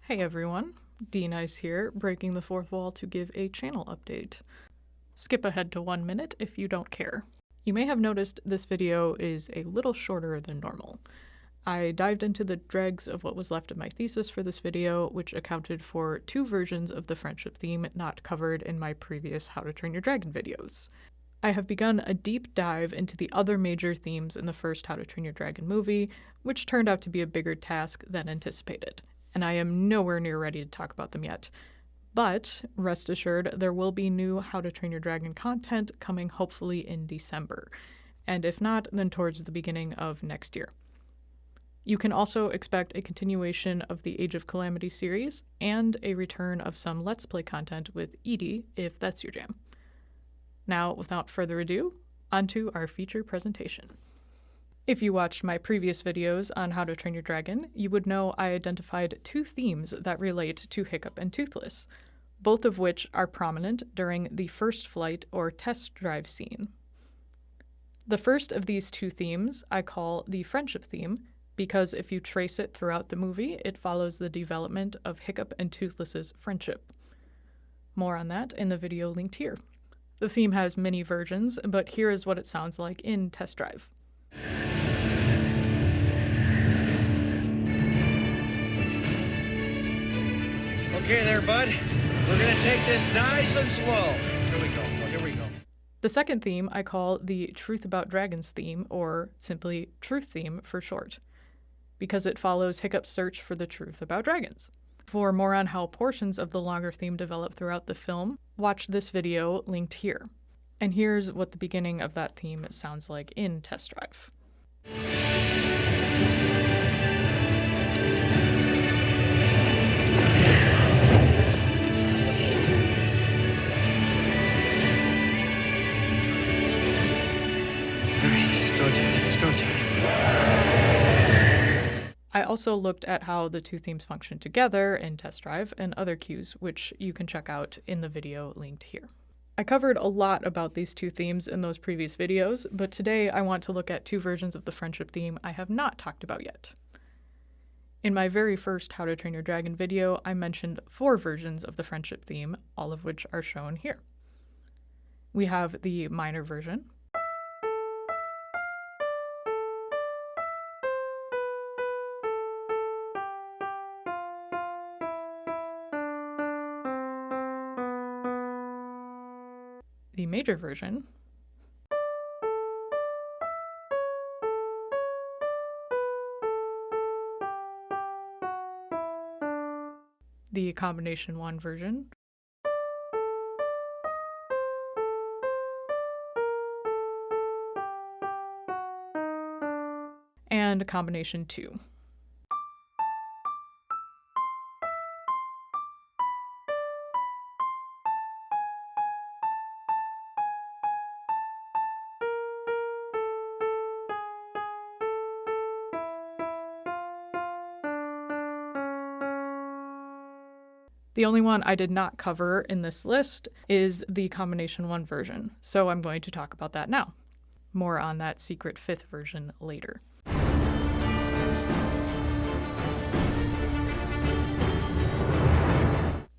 Hey everyone, D-Nice here, breaking the fourth wall to give a channel update. Skip ahead to 1 minute if you don't care. You may have noticed this video is a little shorter than normal. I dived into the dregs of what was left of my thesis for this video, which accounted for 2 versions of the friendship theme not covered in my previous How to Train Your Dragon videos. I have begun a deep dive into the other major themes in the first How to Train Your Dragon movie, which turned out to be a bigger task than anticipated, and I am nowhere near ready to talk about them yet. But rest assured, there will be new How to Train Your Dragon content coming hopefully in December, and if not, then towards the beginning of next year. You can also expect a continuation of the Age of Calamity series and a return of some Let's Play content with Edie, if that's your jam. Now, without further ado, onto our feature presentation. If you watched my previous videos on How to Train Your Dragon, you would know I identified 2 themes that relate to Hiccup and Toothless, both of which are prominent during the first flight or test drive scene. The first of these 2 themes I call the friendship theme, because if you trace it throughout the movie, it follows the development of Hiccup and Toothless's friendship. More on that in the video linked here. The theme has many versions, but here is what it sounds like in Test Drive. Okay there, bud. We're gonna take this nice and slow. Here we go. Here we go. The second theme I call the Truth About Dragons theme, or simply Truth Theme for short, because it follows Hiccup's search for the truth about dragons. For more on how portions of the longer theme develop throughout the film, watch this video linked here. And here's what the beginning of that theme sounds like in Test Drive. I also looked at how the 2 themes function together in Test Drive and other cues, which you can check out in the video linked here. I covered a lot about these 2 themes in those previous videos, but today I want to look at 2 versions of the friendship theme I have not talked about yet. In my very first How to Train Your Dragon video, I mentioned 4 versions of the friendship theme, all of which are shown here. We have the minor version, the major version, the combination 1 version, and combination 2. The only one I did not cover in this list is the combination 1 version, so I'm going to talk about that now. More on that secret 5th version later.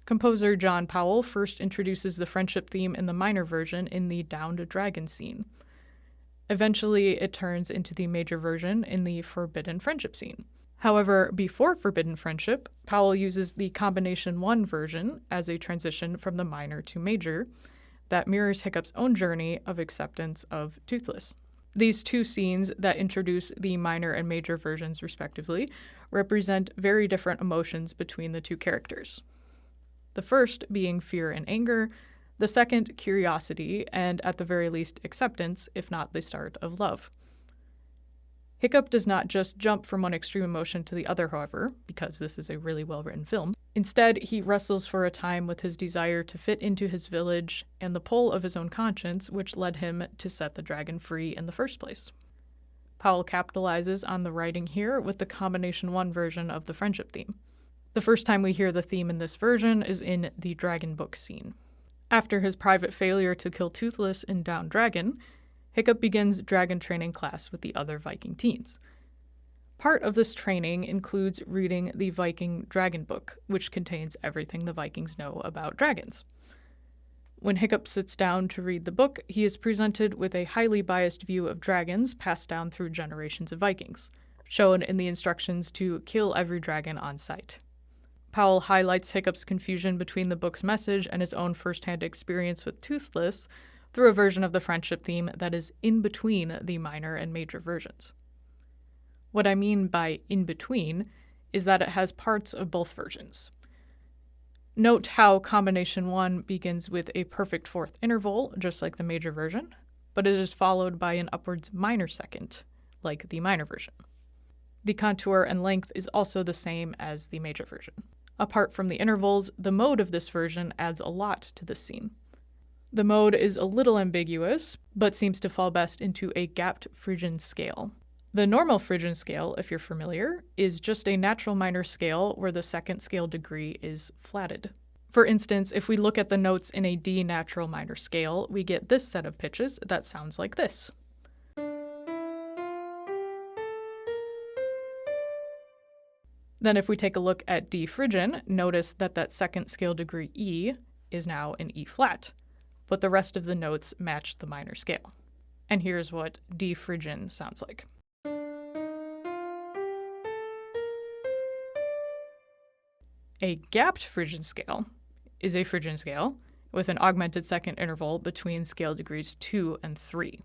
Composer John Powell first introduces the friendship theme in the minor version in the Downed Dragon scene. Eventually, it turns into the major version in the Forbidden Friendship scene. However, before Forbidden Friendship, Powell uses the combination 1 version as a transition from the minor to major that mirrors Hiccup's own journey of acceptance of Toothless. These 2 scenes that introduce the minor and major versions respectively represent very different emotions between the 2 characters. The first being fear and anger, the second curiosity, and at the very least acceptance, if not the start of love. Hiccup does not just jump from one extreme emotion to the other, however, because this is a really well-written film. Instead, he wrestles for a time with his desire to fit into his village and the pull of his own conscience, which led him to set the dragon free in the first place. Powell capitalizes on the writing here with the combination 1 version of the friendship theme. The first time we hear the theme in this version is in the Dragon Book scene. After his private failure to kill Toothless in Downed Dragon, Hiccup begins dragon training class with the other Viking teens. Part of this training includes reading the Viking Dragon Book, which contains everything the Vikings know about dragons. When Hiccup sits down to read the book, he is presented with a highly biased view of dragons passed down through generations of Vikings, shown in the instructions to kill every dragon on sight. Powell highlights Hiccup's confusion between the book's message and his own first-hand experience with Toothless through a version of the friendship theme that is in between the minor and major versions. What I mean by in between is that it has parts of both versions. Note how combination 1 begins with a perfect fourth interval, just like the major version, but it is followed by an upwards minor second, like the minor version. The contour and length is also the same as the major version. Apart from the intervals, the mode of this version adds a lot to this scene. The mode is a little ambiguous, but seems to fall best into a gapped Phrygian scale. The normal Phrygian scale, if you're familiar, is just a natural minor scale where the second scale degree is flatted. For instance, if we look at the notes in a D natural minor scale, we get this set of pitches that sounds like this. Then if we take a look at D Phrygian, notice that that second scale degree E is now an E flat, but the rest of the notes match the minor scale. And here's what D Phrygian sounds like. A gapped Phrygian scale is a Phrygian scale with an augmented second interval between scale degrees 2 and 3.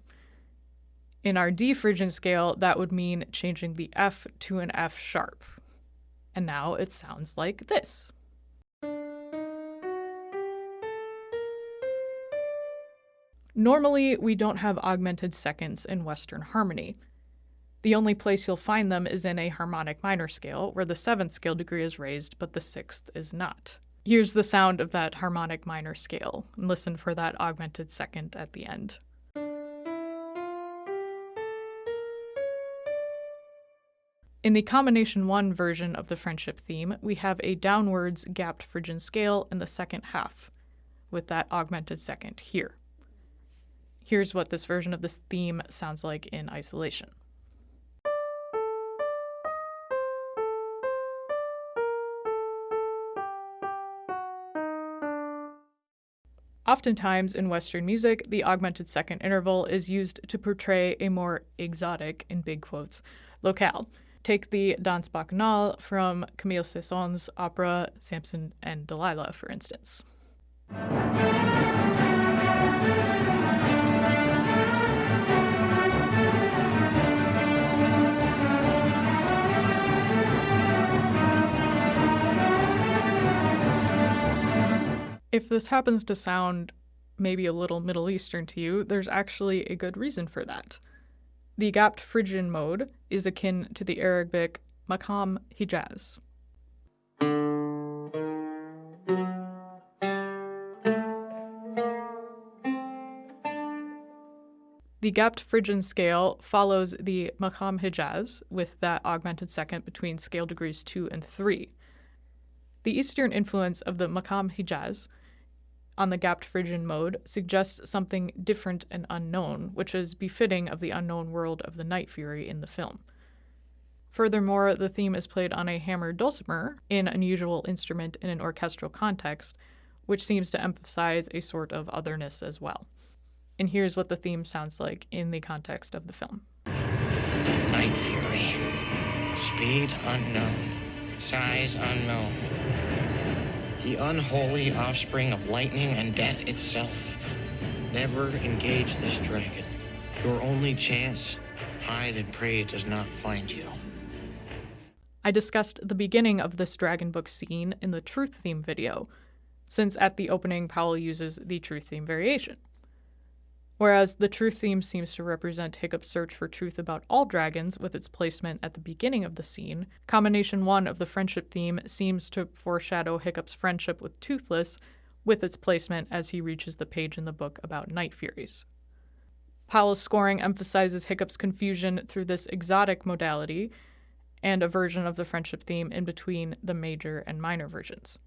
In our D Phrygian scale, that would mean changing the F to an F sharp. And now it sounds like this. Normally, we don't have augmented seconds in Western harmony. The only place you'll find them is in a harmonic minor scale, where the 7th scale degree is raised, but the 6th is not. Here's the sound of that harmonic minor scale, and listen for that augmented second at the end. In the combination 1 version of the friendship theme, we have a downwards gapped Phrygian scale in the second half, with that augmented second here. Here's what this version of this theme sounds like in isolation. Oftentimes in Western music, the augmented second interval is used to portray a more exotic, in big quotes, locale. Take the Danse Bacchanale from Camille Saint-Saëns's opera Samson and Delilah, for instance. If this happens to sound maybe a little Middle Eastern to you, there's actually a good reason for that. The gapped Phrygian mode is akin to the Arabic Maqam Hijaz. The gapped Phrygian scale follows the Maqam Hijaz with that augmented second between scale degrees 2 and 3. The Eastern influence of the Maqam Hijaz on the gapped Phrygian mode suggests something different and unknown, which is befitting of the unknown world of the Night Fury in the film. Furthermore, the theme is played on a hammered dulcimer, an unusual instrument in an orchestral context, which seems to emphasize a sort of otherness as well. And here's what the theme sounds like in the context of the film. Night Fury. Speed unknown. Size unknown. The unholy offspring of lightning and death itself. Never engage this dragon. Your only chance, hide and pray it does not find you. I discussed the beginning of this Dragon Book scene in the Truth theme video, since at the opening Powell uses the Truth theme variation. Whereas the Truth theme seems to represent Hiccup's search for truth about all dragons with its placement at the beginning of the scene, combination 1 of the friendship theme seems to foreshadow Hiccup's friendship with Toothless with its placement as he reaches the page in the book about Night Furies. Powell's scoring emphasizes Hiccup's confusion through this exotic modality and a version of the friendship theme in between the major and minor versions.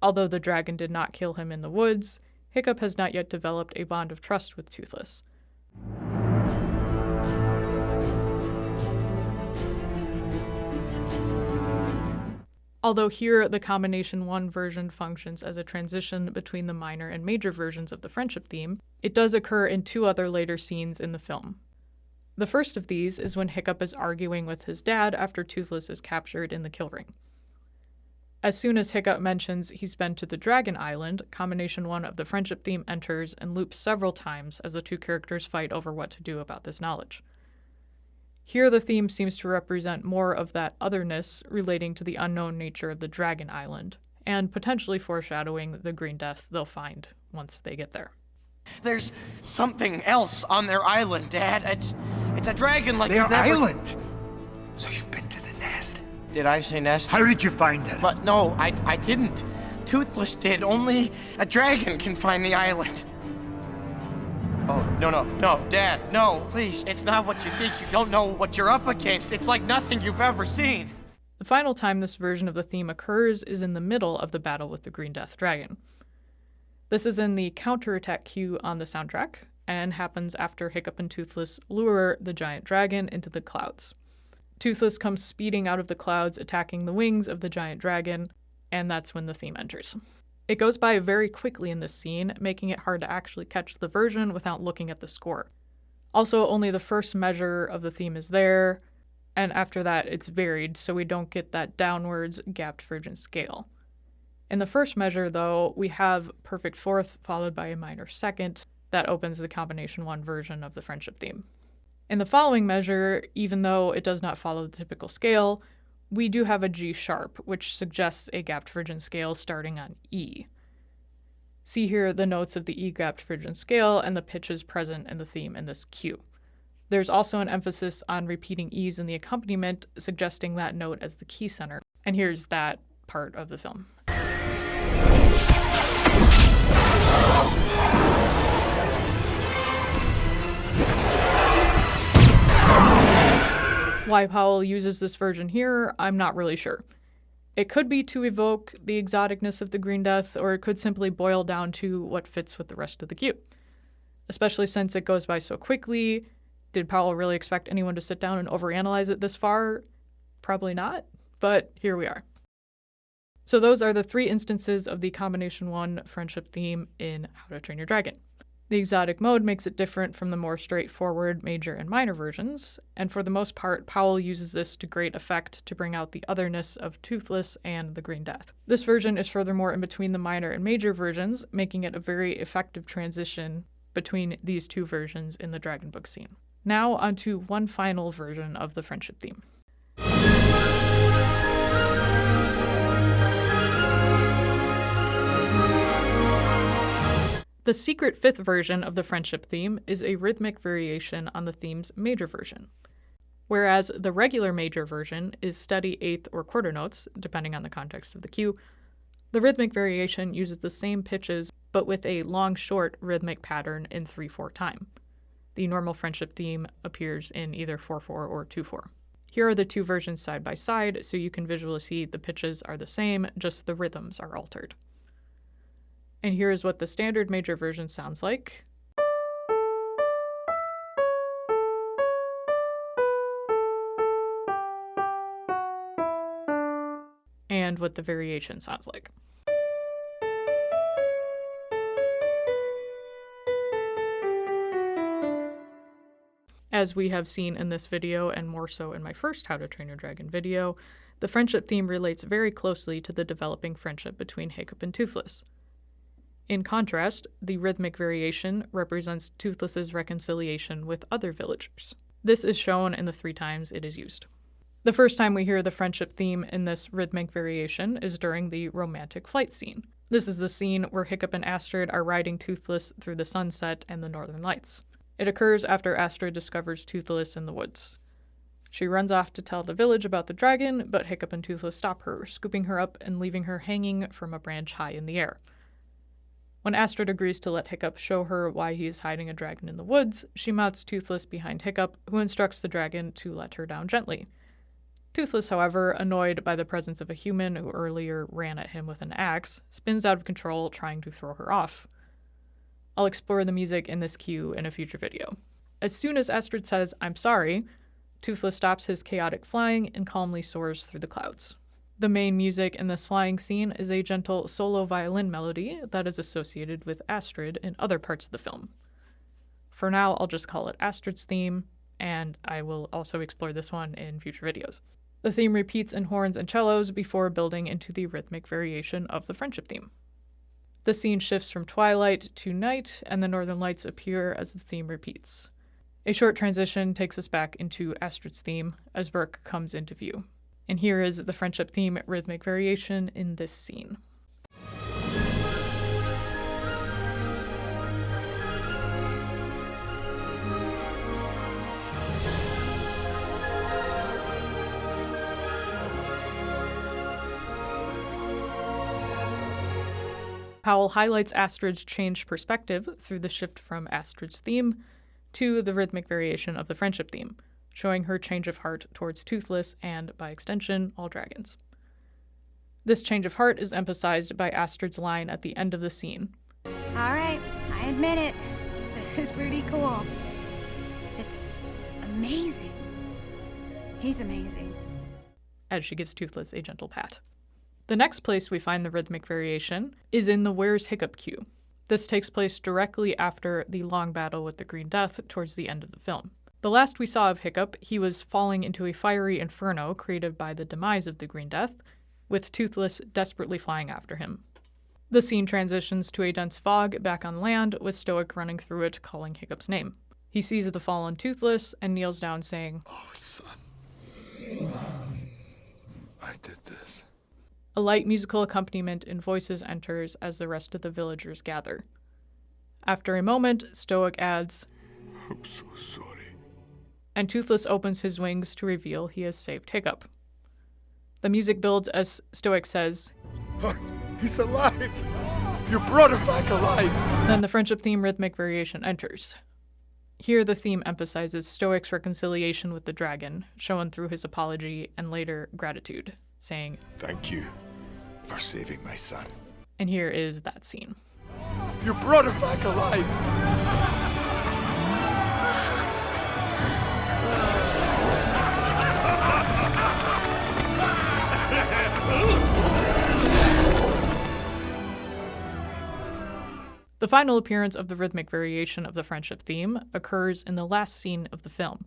Although the dragon did not kill him in the woods, Hiccup has not yet developed a bond of trust with Toothless. Although here the combination 1 version functions as a transition between the minor and major versions of the friendship theme, it does occur in 2 other later scenes in the film. The first of these is when Hiccup is arguing with his dad after Toothless is captured in the kill ring. As soon as Hiccup mentions he's been to the Dragon Island, combination 1 of the friendship theme enters and loops several times as the 2 characters fight over what to do about this knowledge. Here the theme seems to represent more of that otherness relating to the unknown nature of the Dragon Island, and potentially foreshadowing the green death they'll find once they get there. There's something else on their island, Dad. It's a dragon like Their never... island? So you've been to the nest? Did I say nest? How did you find it? But no, I didn't. Toothless did. Only a dragon can find the island. Oh, no, Dad, no, please. It's not what you think. You don't know what you're up against. It's like nothing you've ever seen. The final time this version of the theme occurs is in the middle of the battle with the Green Death Dragon. This is in the counterattack cue on the soundtrack, and happens after Hiccup and Toothless lure the giant dragon into the clouds. Toothless comes speeding out of the clouds, attacking the wings of the giant dragon, and that's when the theme enters. It goes by very quickly in this scene, making it hard to actually catch the version without looking at the score. Also, only the first measure of the theme is there, and after that it's varied, so we don't get that downwards gapped Phrygian scale. In the first measure, though, we have perfect fourth followed by a minor second that opens the combination 1 version of the friendship theme. In the following measure, even though it does not follow the typical scale, we do have a G sharp, which suggests a gapped Phrygian scale starting on E. See here the notes of the E gapped Phrygian scale and the pitches present in the theme in this cue. There's also an emphasis on repeating E's in the accompaniment, suggesting that note as the key center. And here's that part of the film. Why Powell uses this version here, I'm not really sure. It could be to evoke the exoticness of the Green Death, or it could simply boil down to what fits with the rest of the cue. Especially since it goes by so quickly, did Powell really expect anyone to sit down and overanalyze it this far? Probably not, but here we are. So those are the 3 instances of the combination 1 friendship theme in How to Train Your Dragon. The exotic mode makes it different from the more straightforward major and minor versions, and for the most part, Powell uses this to great effect to bring out the otherness of Toothless and the Green Death. This version is furthermore in between the minor and major versions, making it a very effective transition between these 2 versions in the Dragon Book scene. Now onto one final version of the friendship theme. The secret 5th version of the friendship theme is a rhythmic variation on the theme's major version. Whereas the regular major version is steady 8th or quarter notes, depending on the context of the cue, the rhythmic variation uses the same pitches but with a long-short rhythmic pattern in 3/4 time. The normal friendship theme appears in either 4/4 or 2/4. Here are the 2 versions side by side, so you can visually see the pitches are the same, just the rhythms are altered. And here is what the standard major version sounds like. And what the variation sounds like. As we have seen in this video, and more so in my first How to Train Your Dragon video, the friendship theme relates very closely to the developing friendship between Hiccup and Toothless. In contrast, the rhythmic variation represents Toothless's reconciliation with other villagers. This is shown in the 3 times it is used. The first time we hear the friendship theme in this rhythmic variation is during the romantic flight scene. This is the scene where Hiccup and Astrid are riding Toothless through the sunset and the northern lights. It occurs after Astrid discovers Toothless in the woods. She runs off to tell the village about the dragon, but Hiccup and Toothless stop her, scooping her up and leaving her hanging from a branch high in the air. When Astrid agrees to let Hiccup show her why he is hiding a dragon in the woods, she mounts Toothless behind Hiccup, who instructs the dragon to let her down gently. Toothless, however, annoyed by the presence of a human who earlier ran at him with an axe, spins out of control, trying to throw her off. I'll explore the music in this cue in a future video. As soon as Astrid says, "I'm sorry," Toothless stops his chaotic flying and calmly soars through the clouds. The main music in this flying scene is a gentle solo violin melody that is associated with Astrid in other parts of the film. For now, I'll just call it Astrid's theme, and I will also explore this one in future videos. The theme repeats in horns and cellos before building into the rhythmic variation of the friendship theme. The scene shifts from twilight to night, and the northern lights appear as the theme repeats. A short transition takes us back into Astrid's theme as Burke comes into view. And here is the friendship theme rhythmic variation in this scene. Powell highlights Astrid's changed perspective through the shift from Astrid's theme to the rhythmic variation of the friendship theme, showing her change of heart towards Toothless and, by extension, all dragons. This change of heart is emphasized by Astrid's line at the end of the scene. All right, I admit it. This is pretty cool. It's amazing. He's amazing. As she gives Toothless a gentle pat. The next place we find the rhythmic variation is in the Where's Hiccup cue. This takes place directly after the long battle with the Green Death towards the end of the film. The last we saw of Hiccup, he was falling into a fiery inferno created by the demise of the Green Death, with Toothless desperately flying after him. The scene transitions to a dense fog back on land, with Stoic running through it calling Hiccup's name. He sees the fallen Toothless and kneels down saying, Oh, son. I did this. A light musical accompaniment in voices enters as the rest of the villagers gather. After a moment, Stoic adds, I'm so sorry. and Toothless opens his wings to reveal he has saved Hiccup. The music builds as Stoic says, He's alive! You brought him back alive! Then the friendship theme rhythmic variation enters. Here the theme emphasizes Stoic's reconciliation with the dragon, shown through his apology and later gratitude, saying, Thank you for saving my son. and here is that scene. You brought him back alive! The final appearance of the rhythmic variation of the friendship theme occurs in the last scene of the film,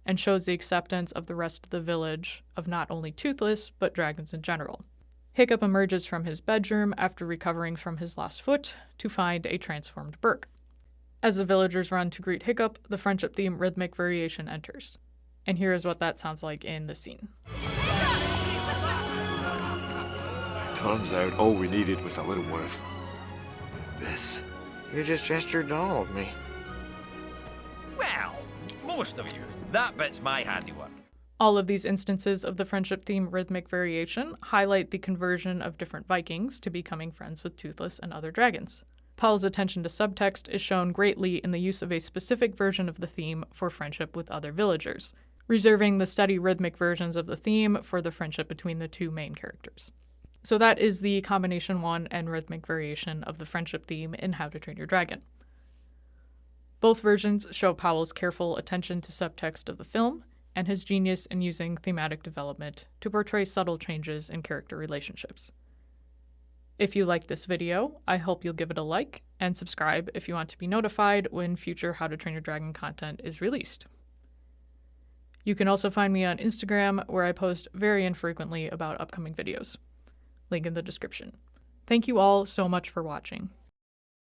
and shows the acceptance of the rest of the village of not only Toothless, but dragons in general. Hiccup emerges from his bedroom after recovering from his lost foot to find a transformed Burke. As the villagers run to greet Hiccup, the friendship theme rhythmic variation enters. And here is what that sounds like in the scene. Turns out all we needed was a little more of this. You just gestured to all of me. Well, most of you. That bit's my handiwork. All of these instances of the friendship theme rhythmic variation highlight the conversion of different Vikings to becoming friends with Toothless and other dragons. Powell's attention to subtext is shown greatly in the use of a specific version of the theme for friendship with other villagers, reserving the steady rhythmic versions of the theme for the friendship between the two main characters. So that is the combination 1 and rhythmic variation of the friendship theme in How to Train Your Dragon. Both versions show Powell's careful attention to subtext of the film and his genius in using thematic development to portray subtle changes in character relationships. If you like this video, I hope you'll give it a like and subscribe if you want to be notified when future How to Train Your Dragon content is released. You can also find me on Instagram, where I post very infrequently about upcoming videos. Link in the description. Thank you all so much for watching.